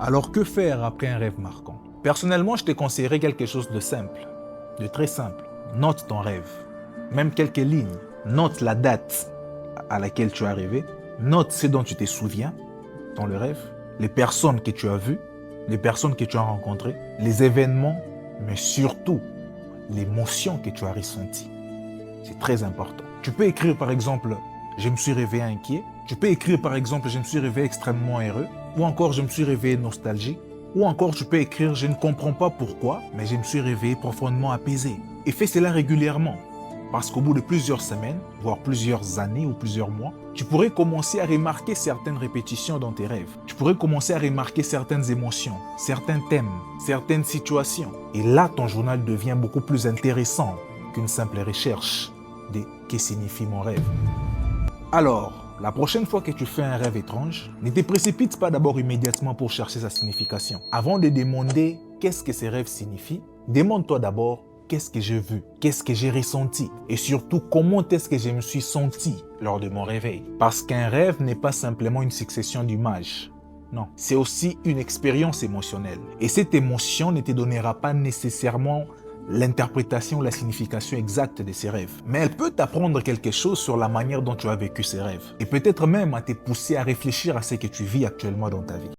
Alors que faire après un rêve marquant? Personnellement, je te conseillerais quelque chose de simple, de très simple. Note ton rêve, même quelques lignes. Note la date à laquelle tu es arrivé. Note ce dont tu te souviens dans le rêve, les personnes que tu as vues, les personnes que tu as rencontrées, les événements, mais surtout l'émotion que tu as ressentie. C'est très important. Tu peux écrire par exemple, je me suis réveillé inquiet. Tu peux écrire par exemple, je me suis réveillé extrêmement heureux. Ou encore, je me suis réveillé nostalgique. Ou encore, tu peux écrire, je ne comprends pas pourquoi, mais je me suis réveillé profondément apaisé. Et fais cela régulièrement. Parce qu'au bout de plusieurs semaines, voire plusieurs années ou plusieurs mois, tu pourrais commencer à remarquer certaines répétitions dans tes rêves. Tu pourrais commencer à remarquer certaines émotions, certains thèmes, certaines situations. Et là, ton journal devient beaucoup plus intéressant qu'une simple recherche de « que signifie mon rêve ». Alors, la prochaine fois que tu fais un rêve étrange, ne te précipite pas d'abord immédiatement pour chercher sa signification. Avant de demander qu'est-ce que ces rêves signifient, demande-toi d'abord qu'est-ce que j'ai vu, qu'est-ce que j'ai ressenti et surtout comment est-ce que je me suis senti lors de mon réveil. Parce qu'un rêve n'est pas simplement une succession d'images. Non, c'est aussi une expérience émotionnelle. Et cette émotion ne te donnera pas nécessairement l'interprétation, la signification exacte de ces rêves. Mais elle peut t'apprendre quelque chose sur la manière dont tu as vécu ces rêves. Et peut-être même à te pousser à réfléchir à ce que tu vis actuellement dans ta vie.